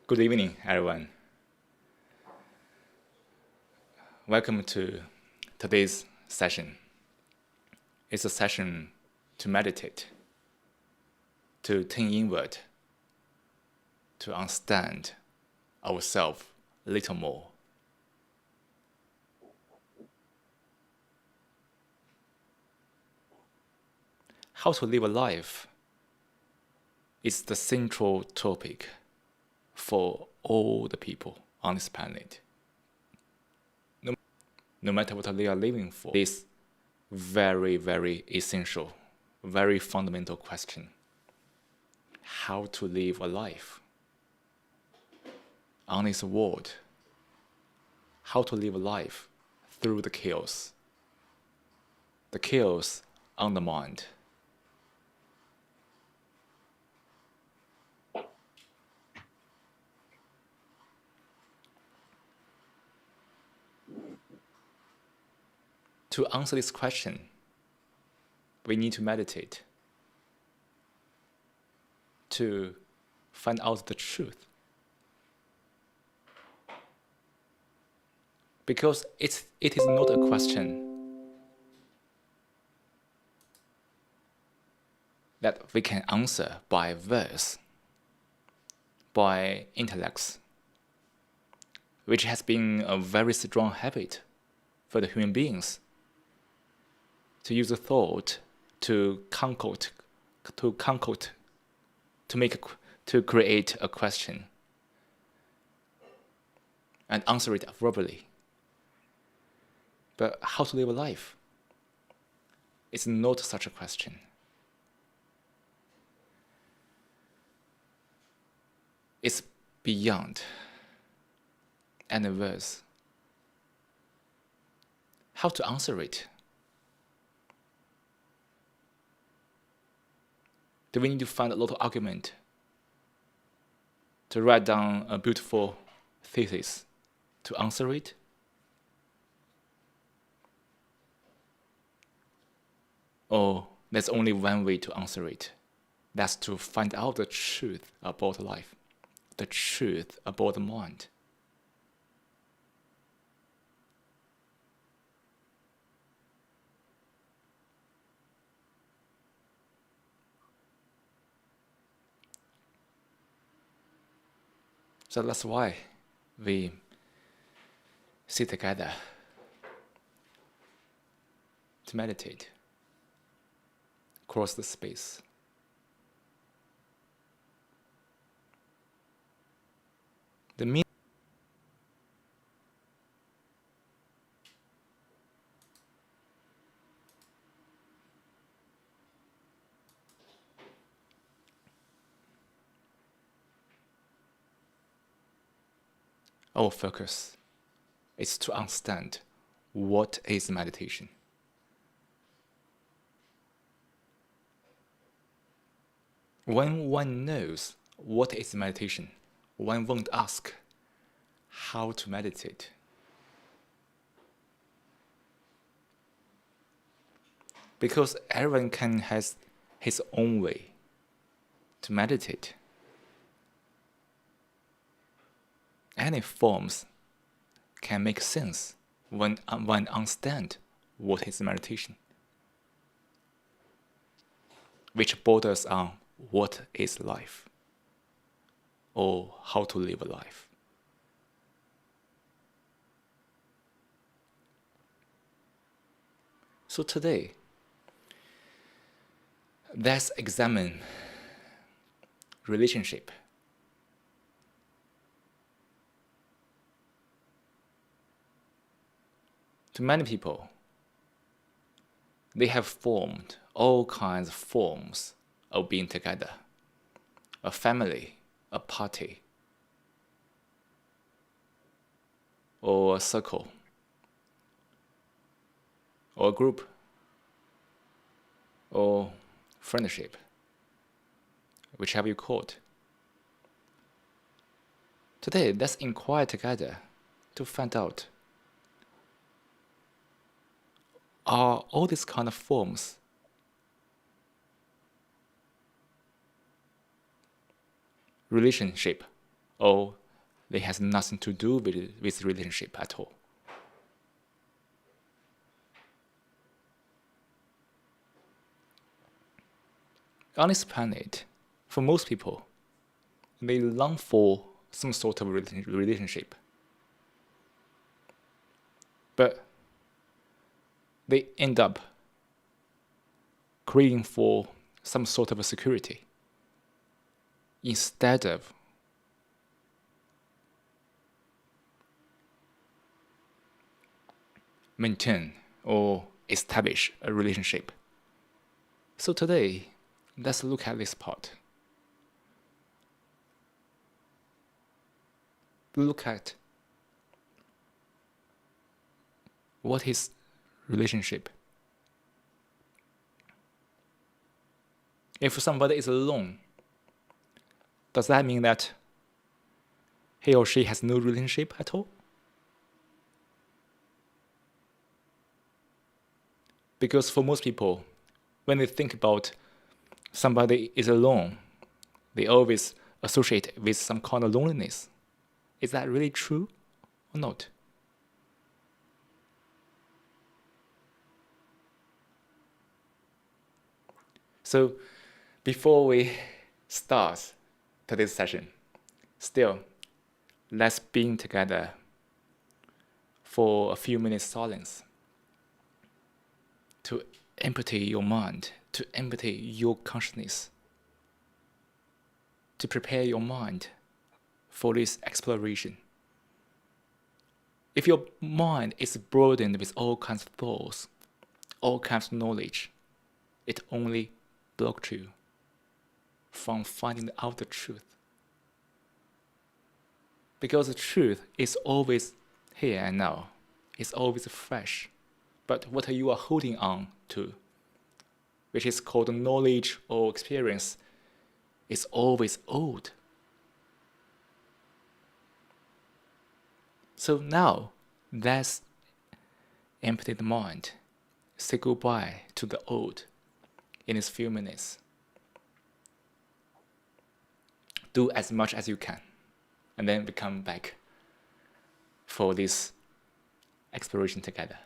Good evening, everyone. Welcome to today's session. It's a session to meditate, to turn inward, to understand ourselves a little more. How to live a life is the central topic for all the people on this planet. No matter what they are living for, this very, very essential, very fundamental question. How to live a life on this world. How to live a life through the chaos. The chaos on the mind. To answer this question, we need to meditate to find out the truth. Because it is not a question that we can answer by verse, by intellects, which has been a very strong habit for the human beings to use the thought to create a question and answer it verbally. But how to live a life? It's not such a question. It's beyond any verse. How to answer it? Do we need to find a lot of argument to write down a beautiful thesis to answer it? Or there's only one way to answer it. That's to find out the truth about life, the truth about the mind. So that's why we sit together to meditate across the space. The meaning our focus is to understand what is meditation. When one knows what is meditation, one won't ask how to meditate. Because everyone has his own way to meditate. Any forms can make sense when one understands what is meditation, which borders on what is life, or how to live a life. So today, let's examine relationship. To many people, they have formed all kinds of forms of being together. A family, a party, or a circle, or a group, or friendship, whichever you call it. Today, let's inquire together to find out, are all these kind of forms relationship or they has nothing to do with relationship at all. On this planet, for most people, they long for some sort of relationship. But they end up craving for some sort of a security instead of maintain or establish a relationship. So today, let's look at this part. Look at what is relationship. If somebody is alone, does that mean that he or she has no relationship at all? Because for most people, when they think about somebody is alone, they always associate it with some kind of loneliness. Is that really true or not? So before we start today's session, still, let's be together for a few minutes silence to empty your mind, to empty your consciousness, to prepare your mind for this exploration. If your mind is burdened with all kinds of thoughts, all kinds of knowledge, it only blocks you from finding out the truth. Because the truth is always here and now. It's always fresh. But what you are holding on to, which is called knowledge or experience, is always old. So now, let's empty the mind, say goodbye to the old in these few minutes. Do as much as you can, and then we come back for this exploration together.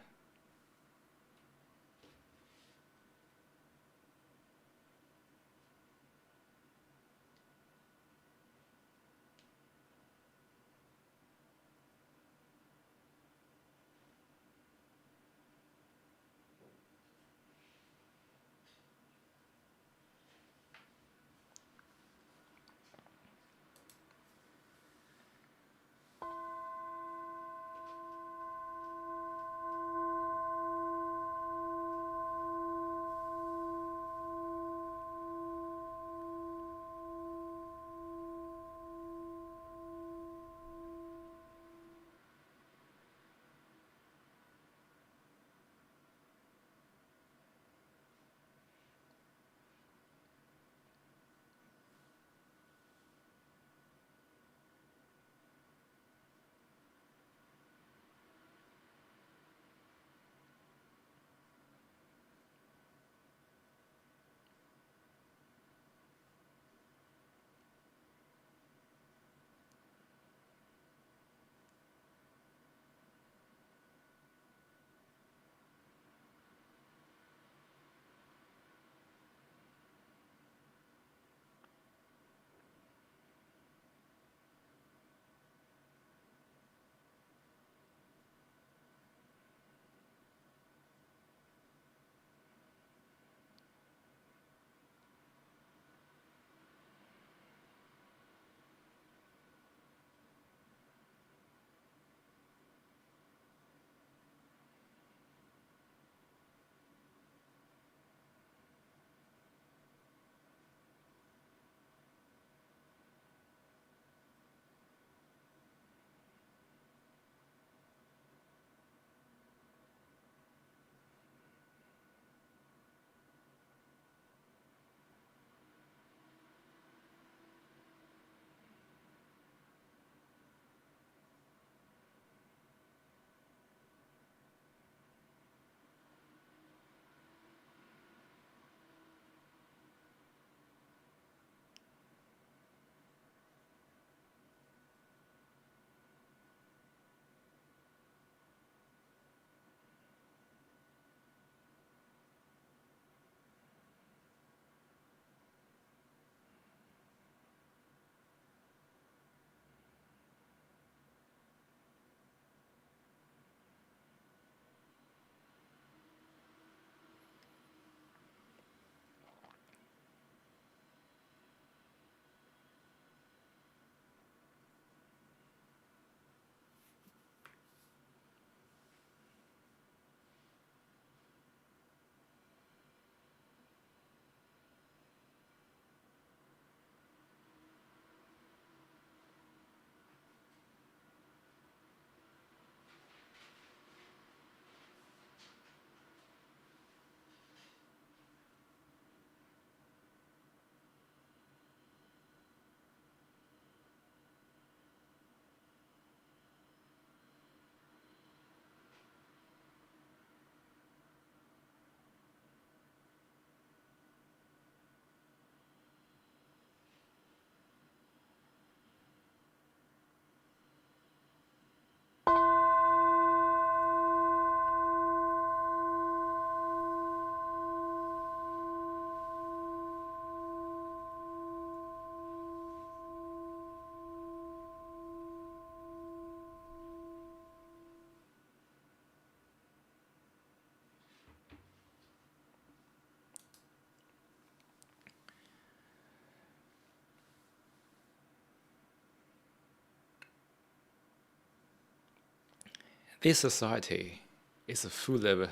This society is full of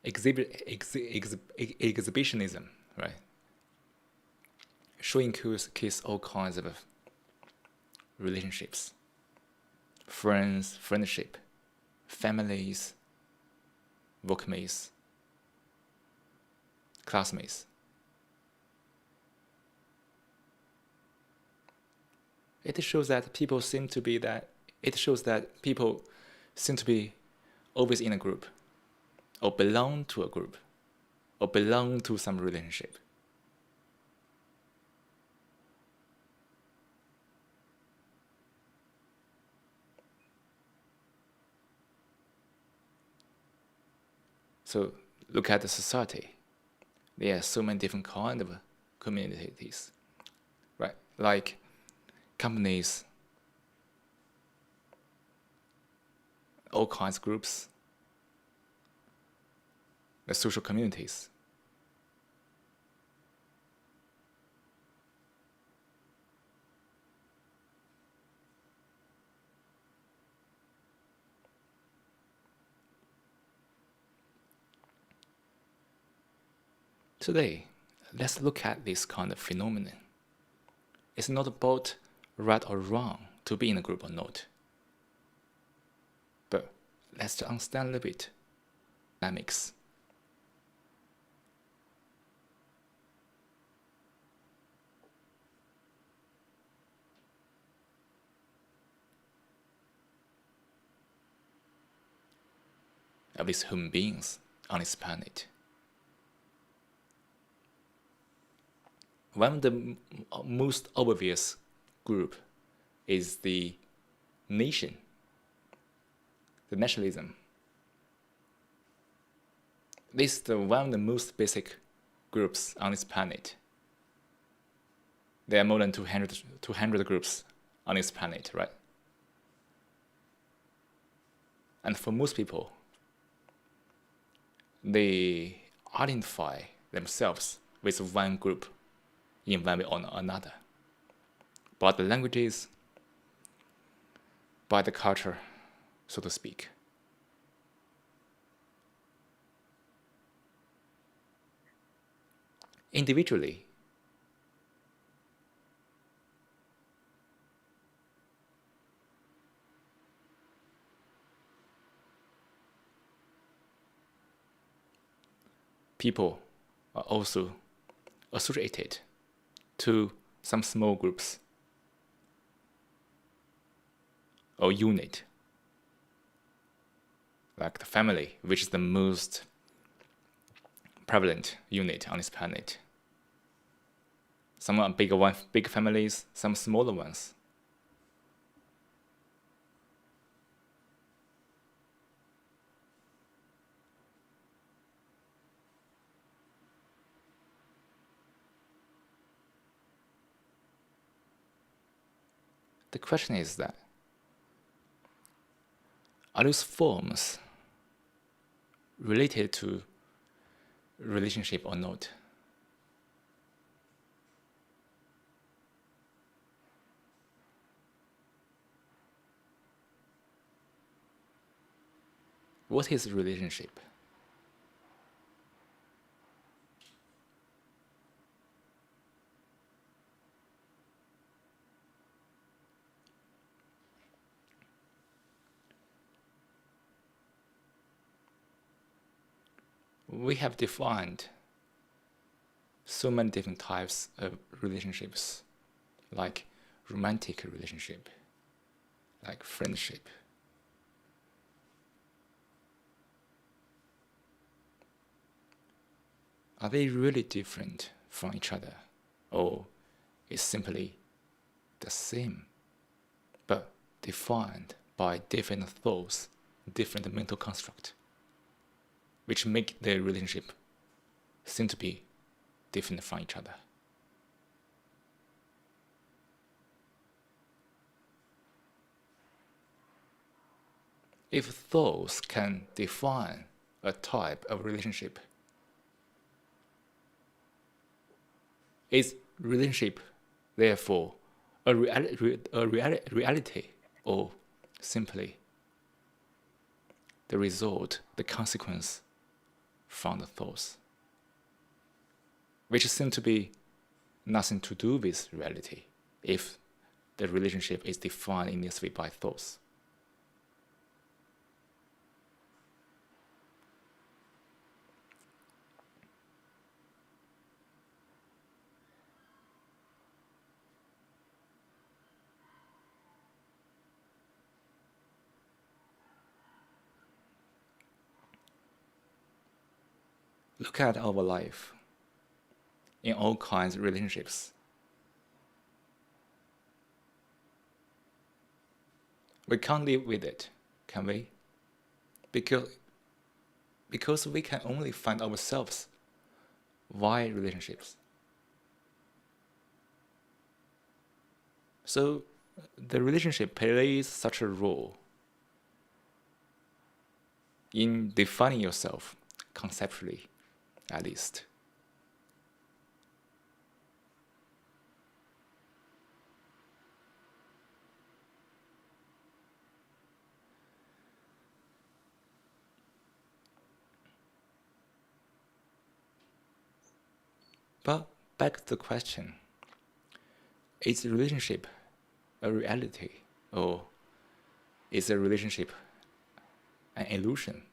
exhibitionism, right? Showing kids all kinds of relationships, friendship, families, workmates, classmates. It shows that people seem to be always in a group, or belong to a group, or belong to some relationship. So look at the society. There are so many different kinds of communities, right? Like companies, all kinds of groups, the social communities. Today, let's look at this kind of phenomenon. It's not about right or wrong to be in a group or not. But let's understand a little bit dynamics. Of these human beings on this planet. One of the most obvious group is the nation, the nationalism. This is one of the most basic groups on this planet. There are more than 200 groups on this planet, right? And for most people, they identify themselves with one group in one way or another. By the languages, by the culture, so to speak. Individually, people are also associated to some small groups or unit, like the family, which is the most prevalent unit on this planet. Some are big families, some smaller ones. The question is that, are those forms related to relationship or not? What is relationship? We have defined so many different types of relationships, like romantic relationship, like friendship. Are they really different from each other, or is simply the same, but defined by different thoughts, different mental construct, which make their relationship seem to be different from each other? If thoughts can define a type of relationship, is relationship therefore a reality or simply the result, the consequence from the thoughts, which seem to be nothing to do with reality if the relationship is defined in this way by thoughts. Look at our life in all kinds of relationships. We can't live with it, can we? Because we can only find ourselves via relationships. So the relationship plays such a role in defining yourself conceptually, at least. But back to the question, is a relationship a reality, or is a relationship an illusion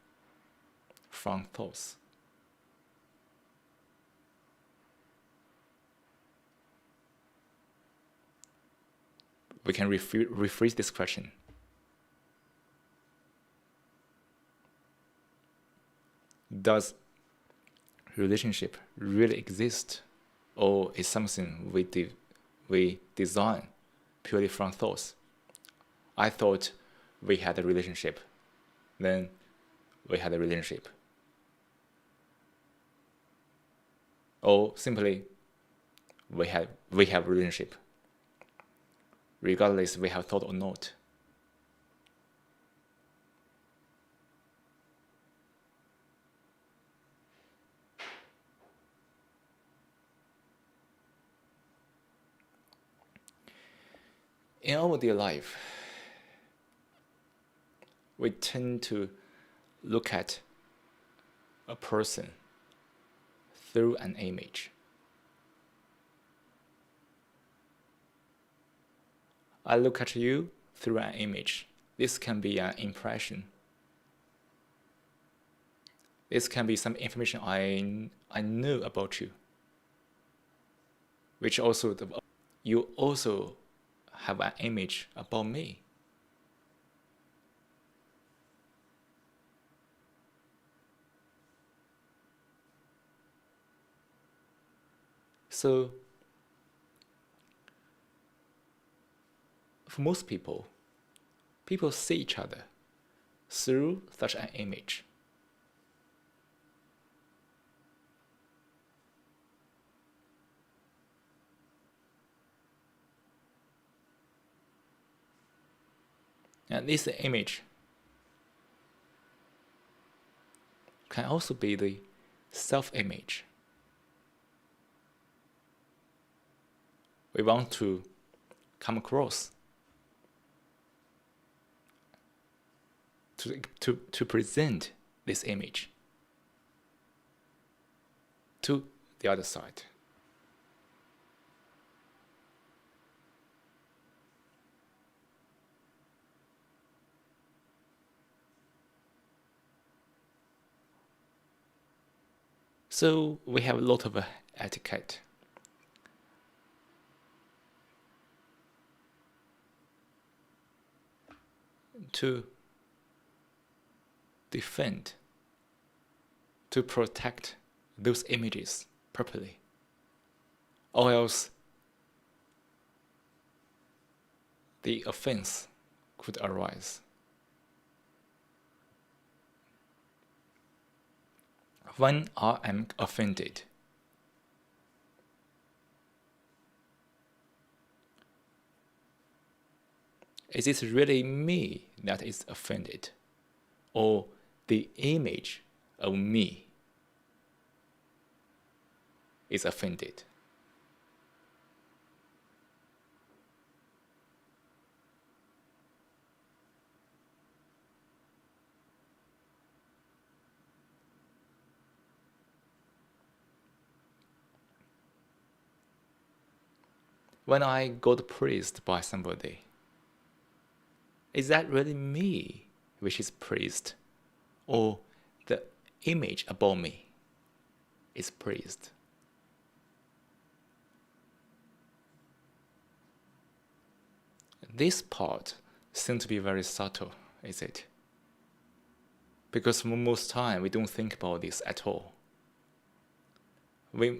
from thoughts? We can rephrase this question. Does relationship really exist, or is something we design purely from thoughts? I thought we had a relationship, then we had a relationship. Or simply we have relationship, regardless we have thought or not. In our daily life, we tend to look at a person through an image. I look at you through an image. This can be an impression. This can be some information I know about you, which also you also have an image about me. So for most people see each other through such an image. And this image can also be the self-image. We want to come across to present this image to the other side. So we have a lot of etiquette. To defend, to protect those images properly, or else the offense could arise. When I am offended, is it really me that is offended, or the image of me is offended? when I got praised by somebody, is that really me which is praised, or the image about me is praised? This part seems to be very subtle, is it? Because most time we don't think about this at all.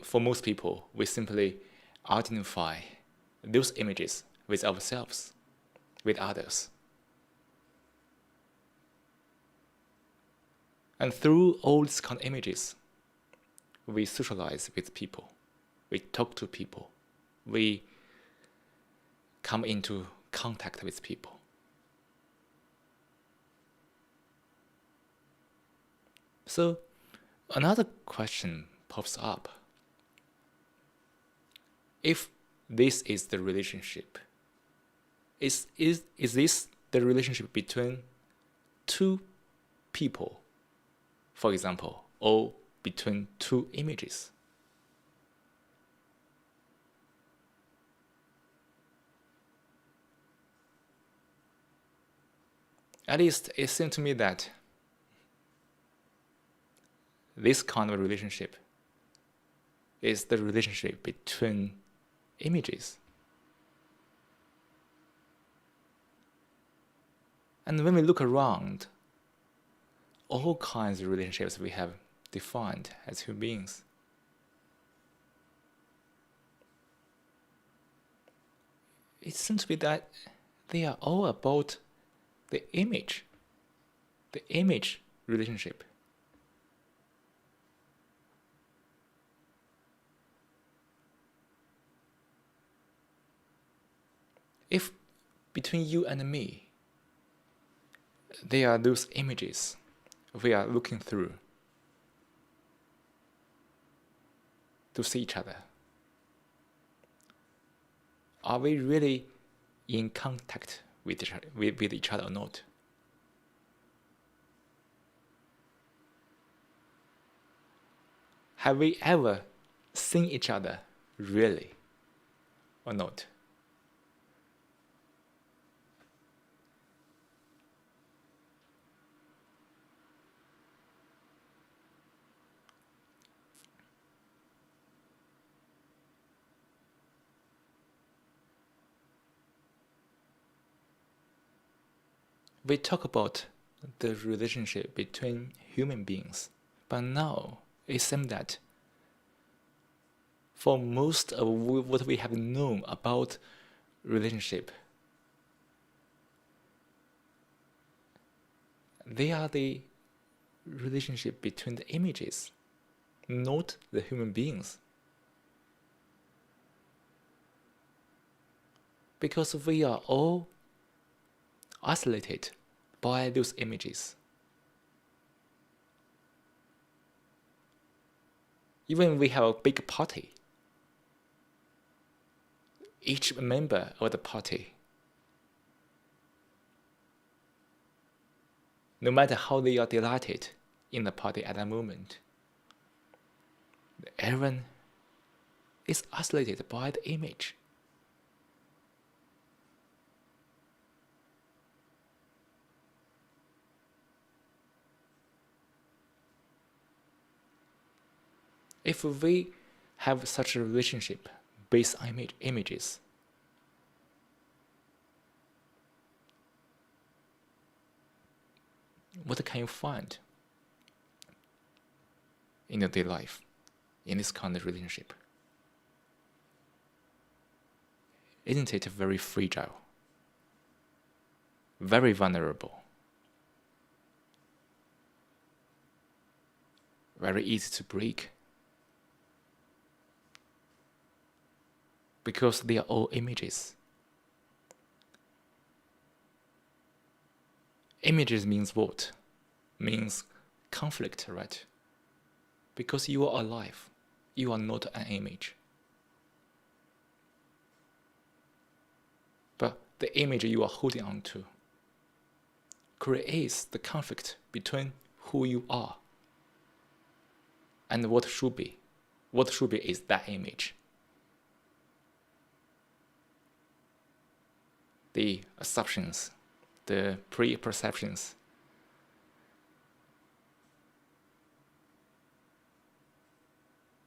For most people, we simply identify those images with ourselves, with others. And through all these kind of images, we socialize with people, we talk to people, we come into contact with people. So another question pops up. If this is the relationship, is this the relationship between two people, for example, or between two images? At least it seems to me that this kind of relationship is the relationship between images. And when we look around, all kinds of relationships we have defined as human beings, it seems to be that they are all about the image relationship. If between you and me, there are those images we are looking through to see each other, are we really in contact with each other or not? Have we ever seen each other really or not? We talk about the relationship between human beings, but now it seems that for most of what we have known about relationship, they are the relationship between the images, not the human beings. Because we are all isolated by those images. Even we have a big party, each member of the party, no matter how they are delighted in the party at that moment, everyone is isolated by the image. If we have such a relationship based on images, what can you find in your daily life in this kind of relationship? Isn't it very fragile, very vulnerable, very easy to break? Because they are all images. Images means what? Means conflict, right? Because you are alive. You are not an image. But the image you are holding on to creates the conflict between who you are and what should be. What should be is that image. the assumptions, the pre-perceptions.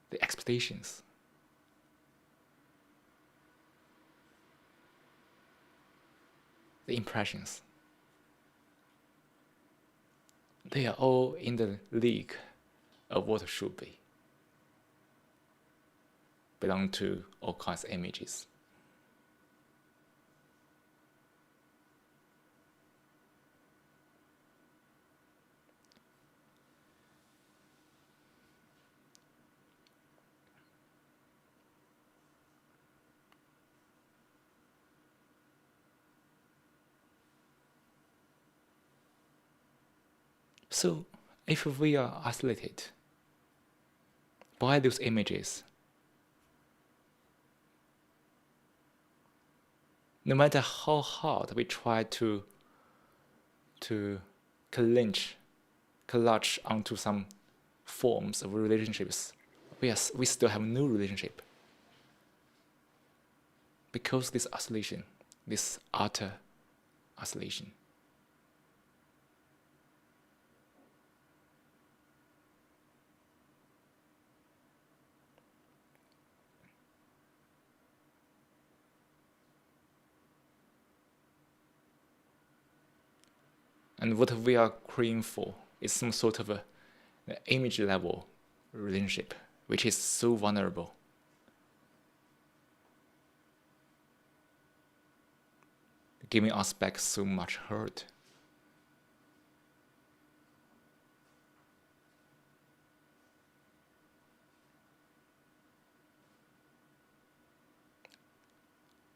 The expectations. The impressions. They are all in the league of what should be. Belong to all kinds of images. So, if we are isolated by those images, no matter how hard we try to clutch onto some forms of relationships, we still have no relationship. Because this isolation, this utter isolation. And what we are craving for is some sort of an image level relationship, which is so vulnerable. Giving us back so much hurt.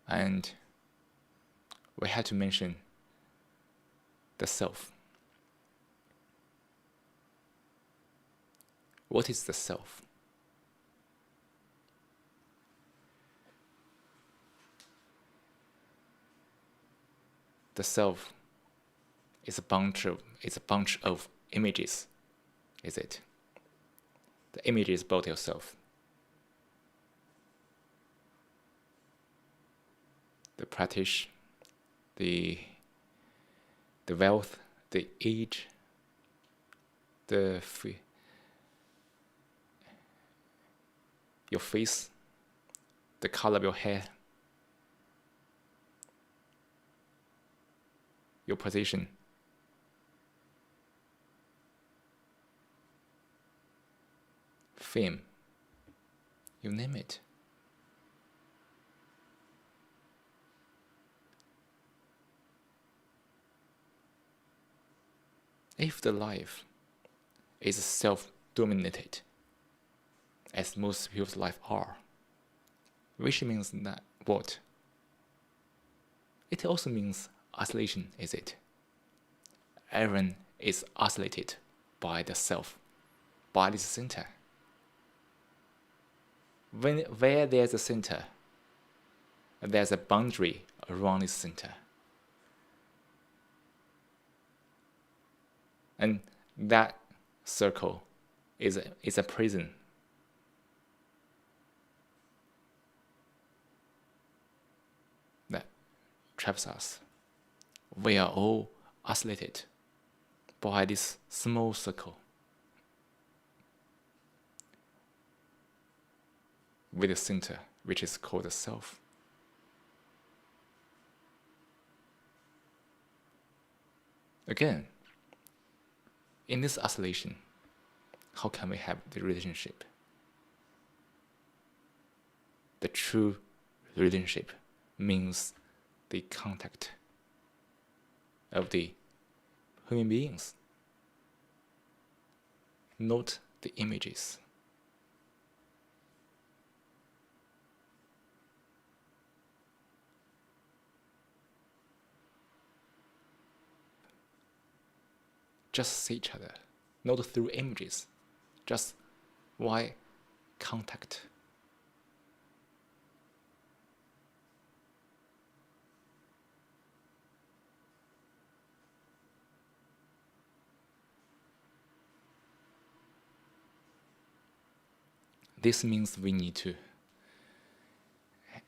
And we had to mention the self. What is the self? The self is a bunch of images, is it? The image is about yourself. The practice, the wealth, the age, your face, the color of your hair, your position, fame, you name it. If the life is self-dominated, as most people's life are, which means that what? It also means isolation, is it? Everyone is isolated by the self, by this center. Where there's a center, there's a boundary around this center. And that circle is a prison. That traps us. We are all isolated by this small circle with a center which is called the self. Again, in this isolation, how can we have the relationship? The true relationship means the contact of the human beings, not the images. Just see each other, not through images, just why contact. This means we need to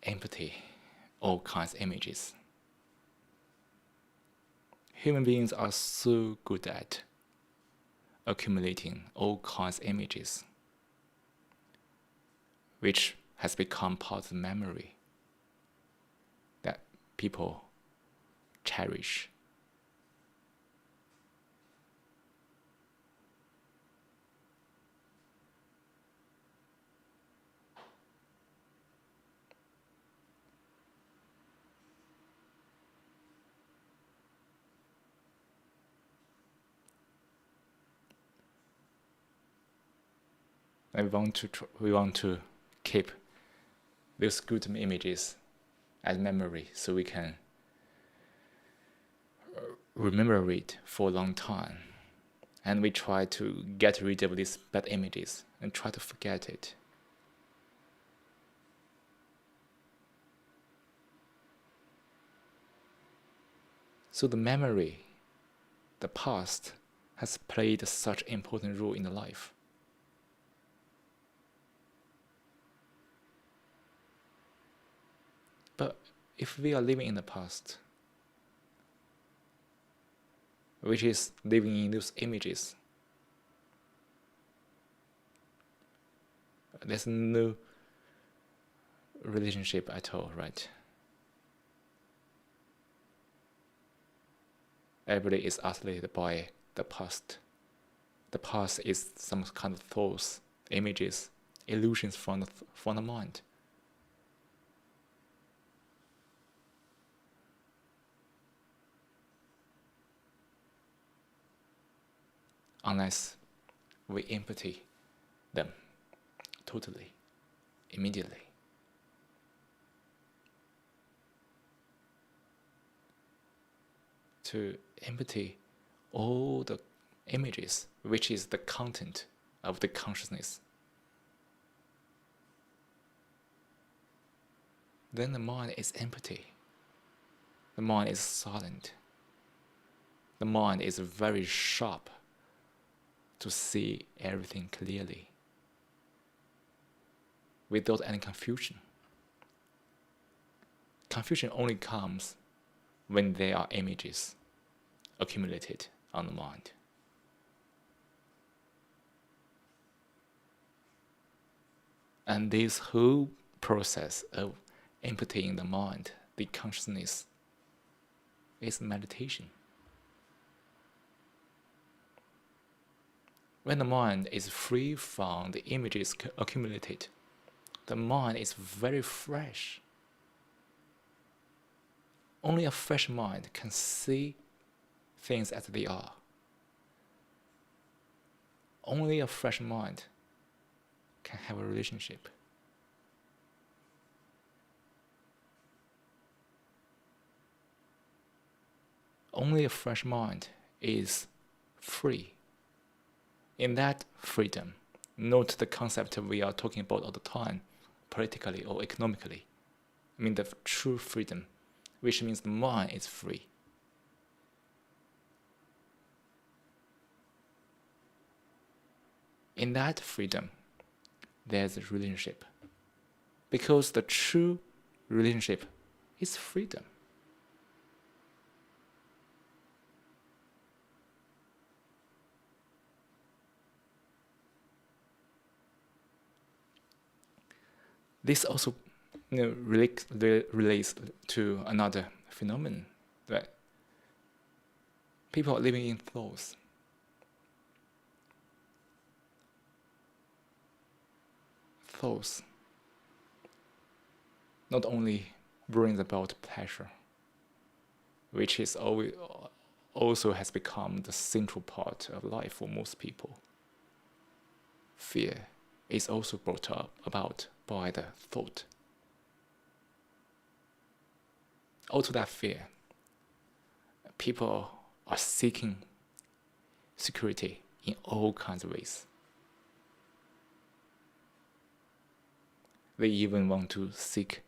empty all kinds of images. human beings are so good at accumulating all kinds of images, which has become part of the memory that people cherish. And we want to keep those good images as memory, so we can remember it for a long time. And we try to get rid of these bad images and try to forget it. So the memory, the past, has played such an important role in the life. But if we are living in the past, which is living in those images, there's no relationship at all, right? Everybody is isolated by the past. The past is some kind of thoughts, images, illusions from the mind. Unless we empty them totally, immediately. To empty all the images, which is the content of the consciousness, then the mind is empty. The mind is silent. The mind is very sharp to see everything clearly, without any confusion. Confusion only comes when there are images accumulated on the mind. And this whole process of emptying the mind, the consciousness, is meditation. When the mind is free from the images accumulated, the mind is very fresh. Only a fresh mind can see things as they are. Only a fresh mind can have a relationship. Only a fresh mind is free. In that freedom, note the concept we are talking about all the time, politically or economically. I mean the true freedom, which means the mind is free. In that freedom, there's a relationship. Because the true relationship is freedom. This also relates to another phenomenon, that people are living in thoughts. Thoughts not only brings about pleasure, which is also has become the central part of life for most people. Fear is also brought about by the thought. Out of that fear, people are seeking security in all kinds of ways. They even want to seek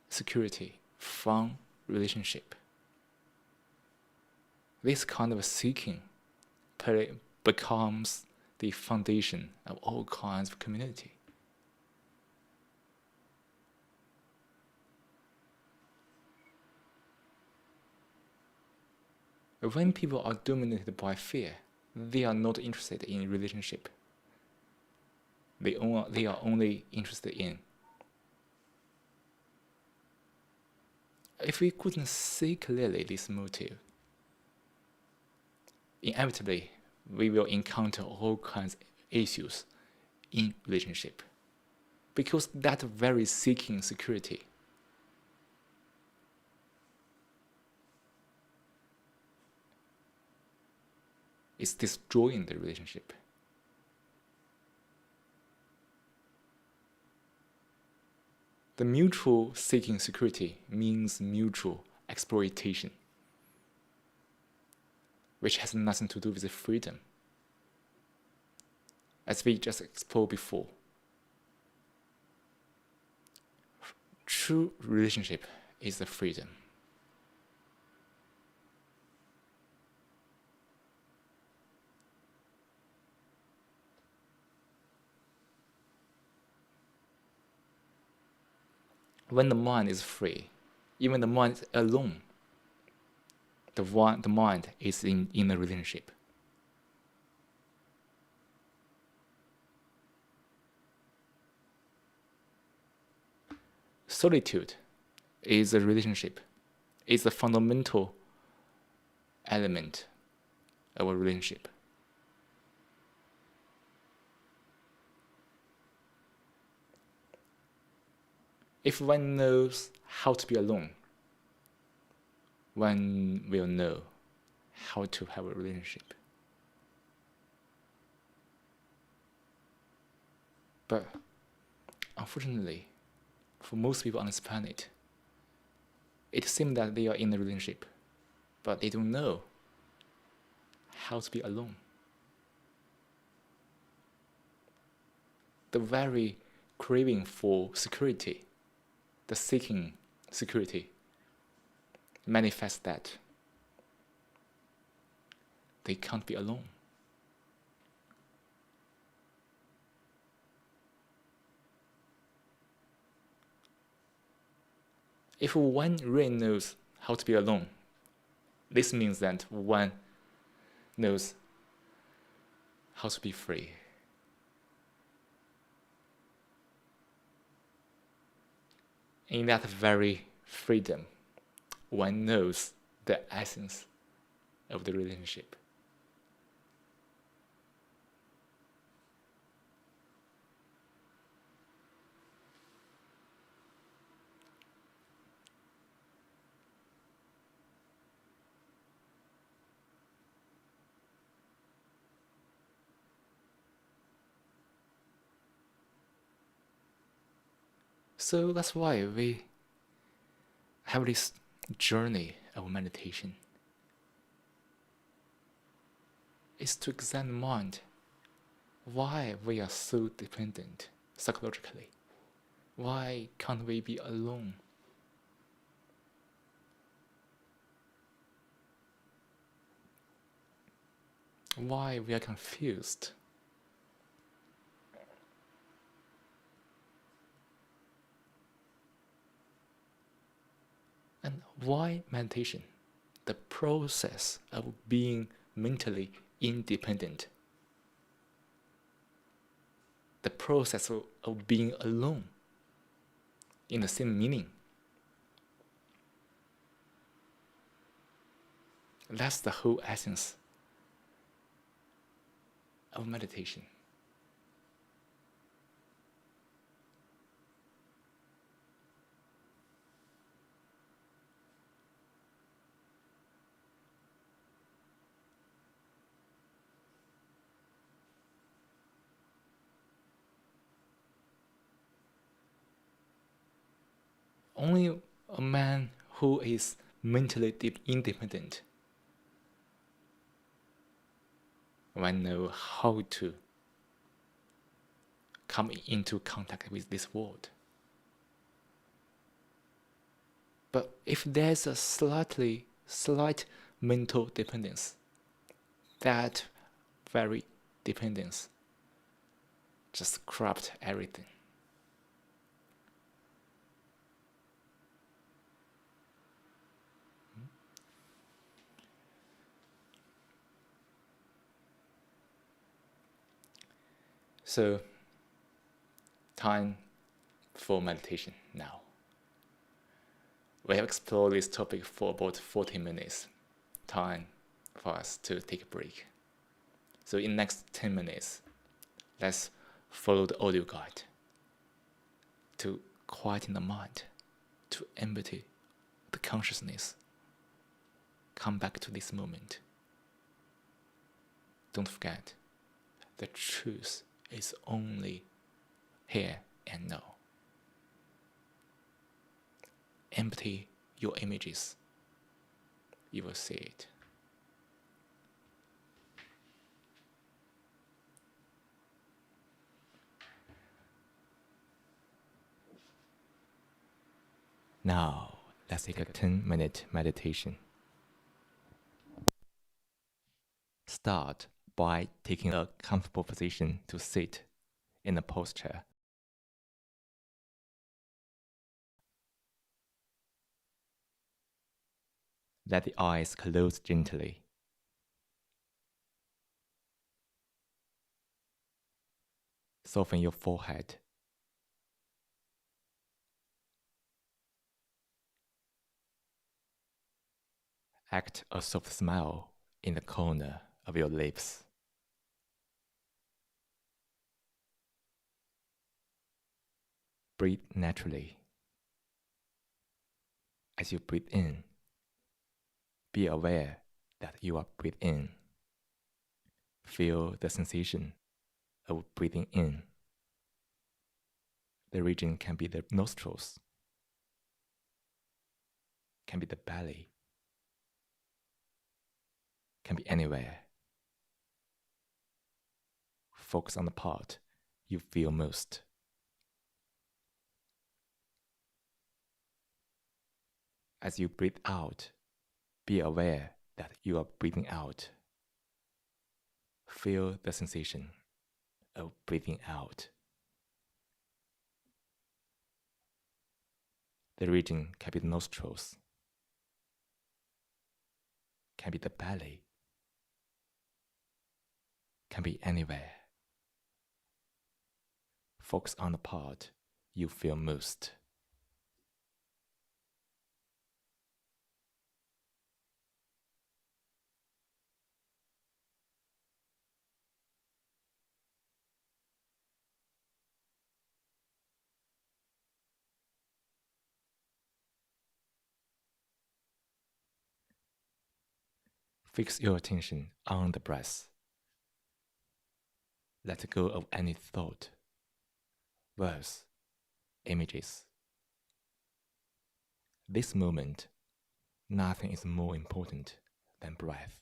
security from relationship. This kind of seeking becomes the foundation of all kinds of community. When people are dominated by fear, they are not interested in relationship. They are only interested in. If we couldn't see clearly this motive, inevitably we will encounter all kinds of issues in relationship. Because that very seeking security is destroying the relationship. The mutual seeking security means mutual exploitation, which has nothing to do with freedom. As we just explored before, true relationship is the freedom. When the mind is free, even the mind is alone, the mind is in a relationship. Solitude is a relationship. It's a fundamental element of a relationship. If one knows how to be alone, one will know how to have a relationship. But unfortunately, for most people on this planet, it seems that they are in a relationship, but they don't know how to be alone. The very craving for security, the seeking security, manifests that they can't be alone. If one really knows how to be alone, this means that one knows how to be free. In that very freedom, one knows the essence of the relationship. So that's why we have this journey of meditation. It's to examine mind, why we are so dependent psychologically. Why can't we be alone? Why we are confused? And why meditation? The process of being mentally independent. The process of being alone in the same meaning. That's the whole essence of meditation. Only a man who is mentally independent will know how to come into contact with this world. But if there's a slight mental dependence, that very dependence just corrupt everything. So, time for meditation now. We have explored this topic for about 40 minutes. Time for us to take a break. So in the next 10 minutes, let's follow the audio guide to quieten the mind, to empty the consciousness. Come back to this moment. Don't forget, the truth is only here and now. Empty your images. You will see it. Now, let's take a 10-minute meditation. Start by taking a comfortable position to sit in a posture. Let the eyes close gently. Soften your forehead. Act a soft smile in the corner of your lips. Breathe naturally. As you breathe in, be aware that you are breathing in. Feel the sensation of breathing in. The region can be the nostrils, can be the belly, can be anywhere. Focus on the part you feel most. As you breathe out, be aware that you are breathing out. Feel the sensation of breathing out. The region can be the nostrils, can be the belly, can be anywhere. Focus on the part you feel most. Fix your attention on the breath. Let go of any thought, words, images. This moment, nothing is more important than breath.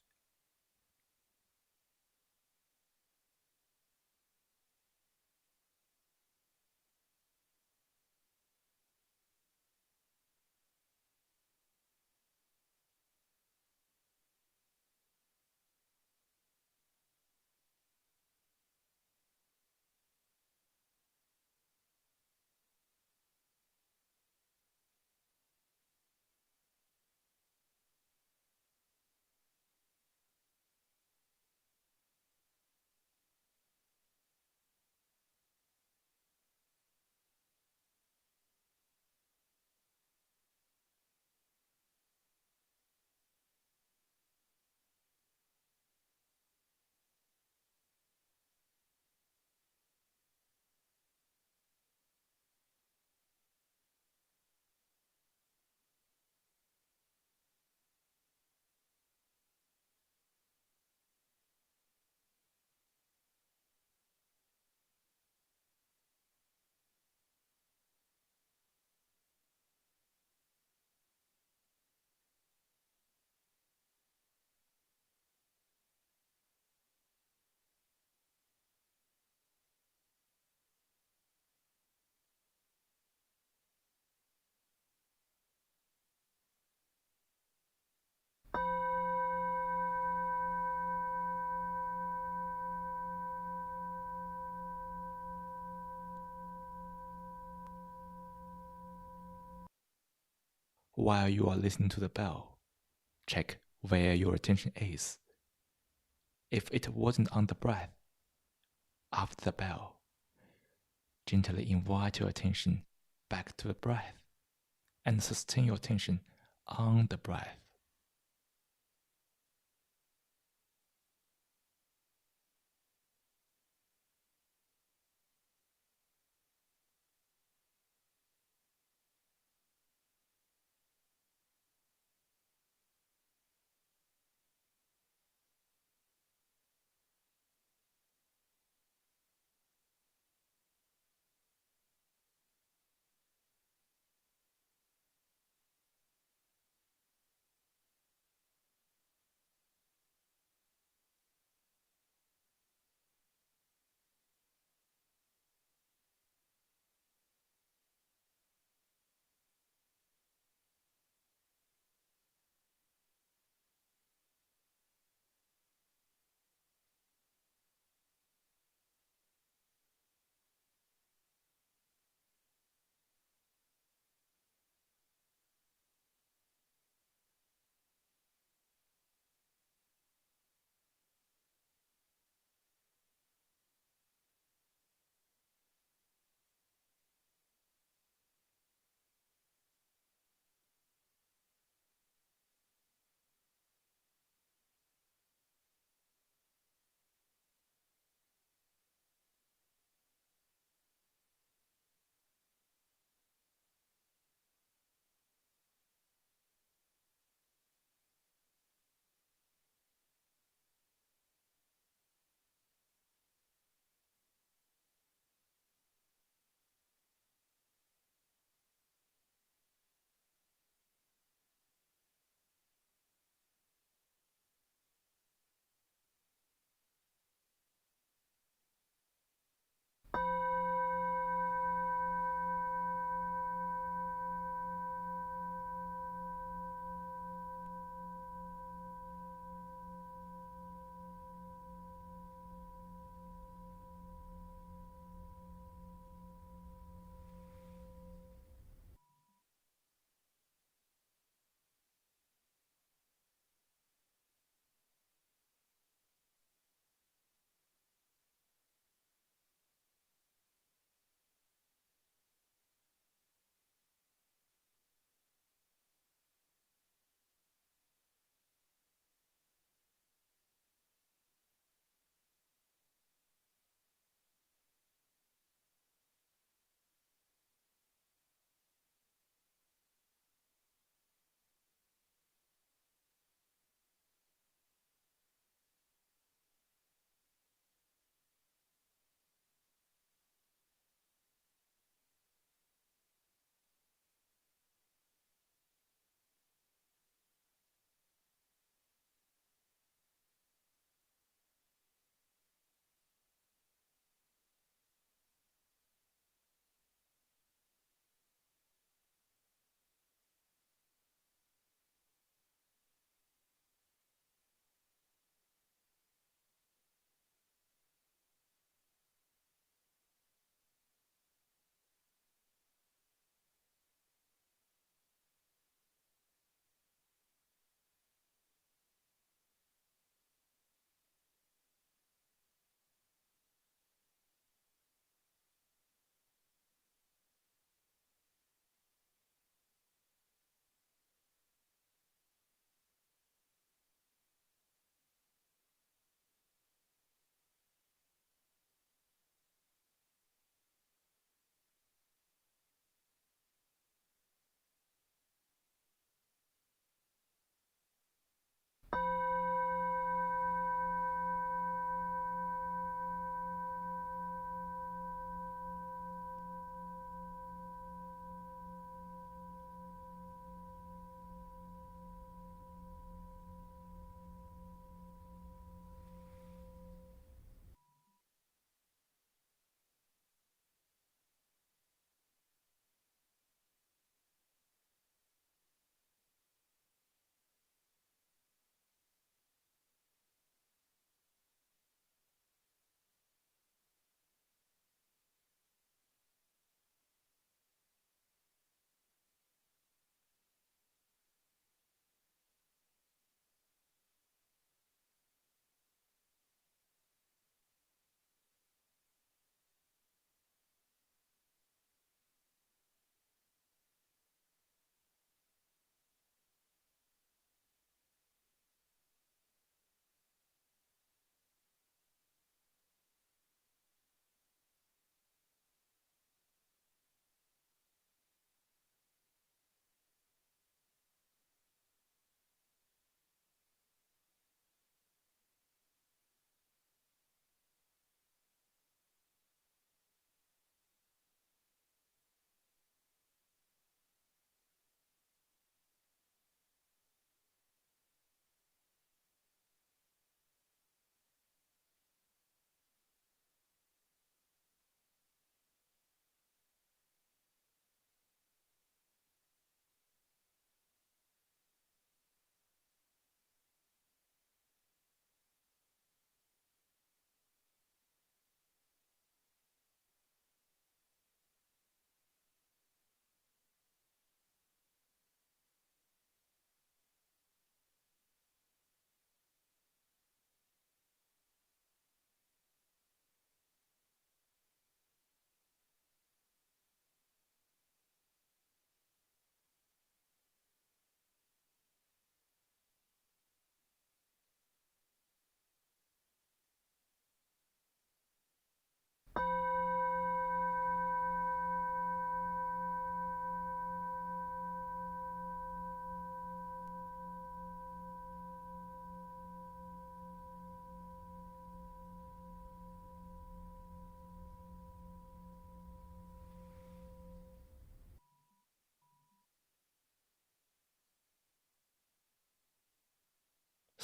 While you are listening to the bell, check where your attention is. If it wasn't on the breath, after the bell, Gently invite your attention back to the breath and sustain your attention on the breath.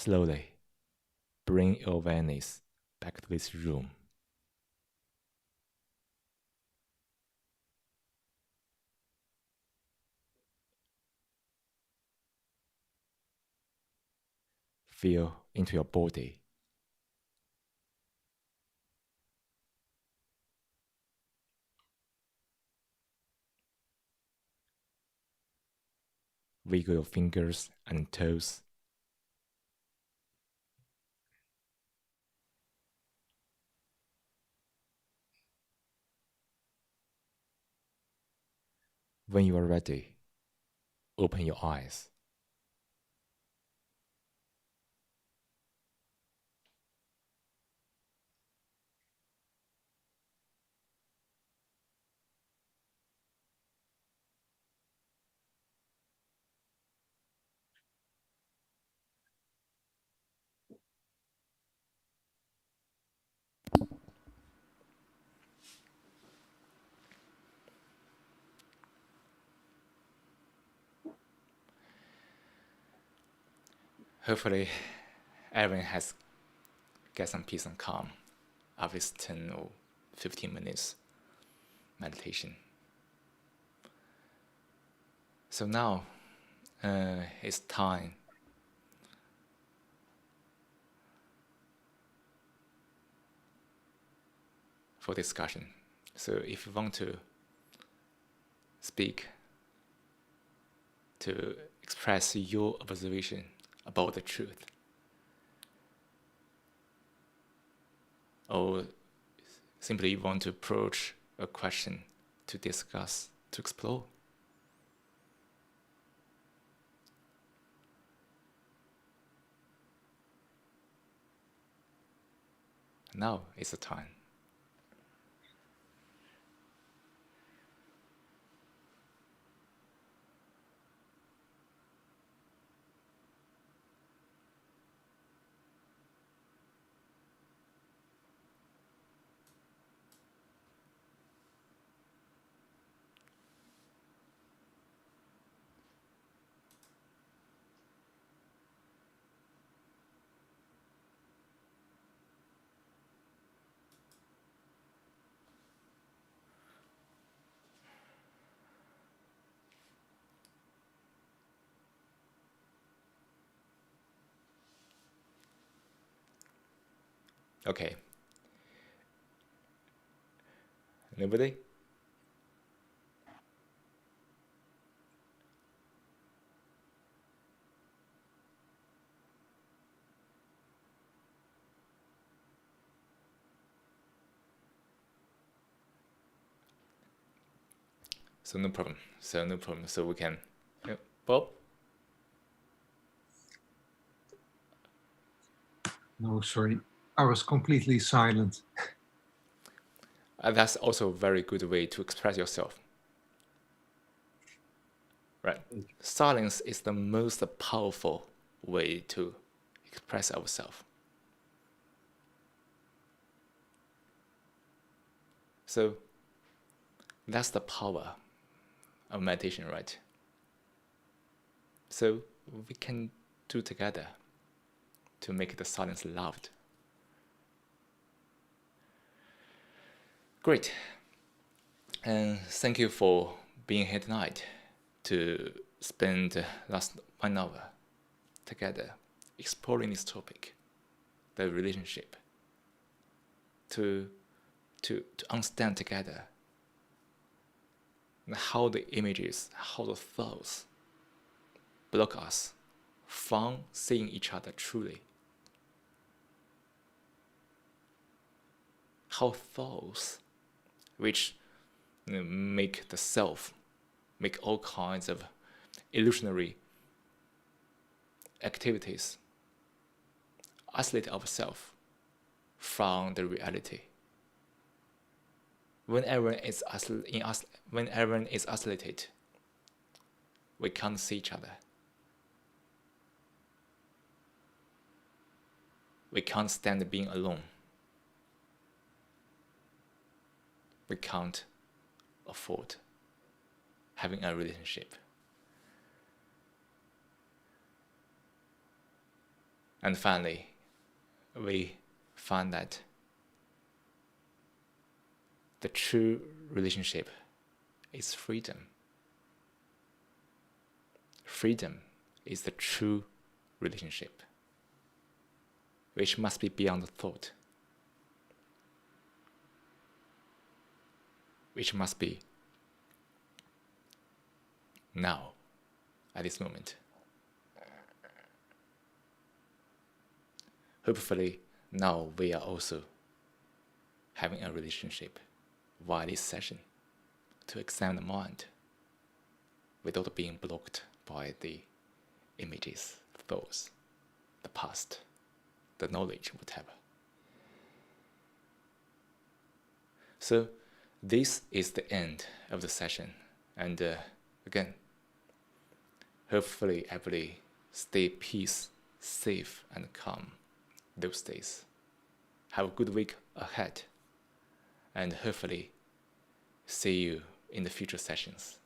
Slowly bring your awareness back to this room. Feel into your body. Wiggle your fingers and toes. When you are ready, open your eyes. Hopefully, everyone has get some peace and calm after this 10 or 15 minutes meditation. So now it's time for discussion. So if you want to speak, to express your observation about the truth, or simply you want to approach a question to discuss, to explore, now is the time. Okay. Nobody? So no problem. So we can. Yeah. Bob? No, sorry. I was completely silent. That's also a very good way to express yourself. Right. Silence is the most powerful way to express ourselves. So that's the power of meditation, right? So we can do together to make the silence loved. Great. And thank you for being here tonight to spend the last 1 hour together exploring this topic, the relationship, to understand together how the images, how the thoughts block us from seeing each other truly. How thoughts, which make the self, make all kinds of illusionary activities, isolate ourselves from the reality. When everyone is isolated, we can't see each other. We can't stand being alone. We can't afford having a relationship. And finally, we find that the true relationship is freedom. Freedom is the true relationship, which must be beyond thought, which must be now, at this moment. Hopefully, now we are also having a relationship via this session to examine the mind without being blocked by the images, thoughts, the past, the knowledge, whatever. So this is the end of the session. And again, hopefully everybody stay peace, safe and calm those days. Have a good week ahead. And hopefully see you in the future sessions.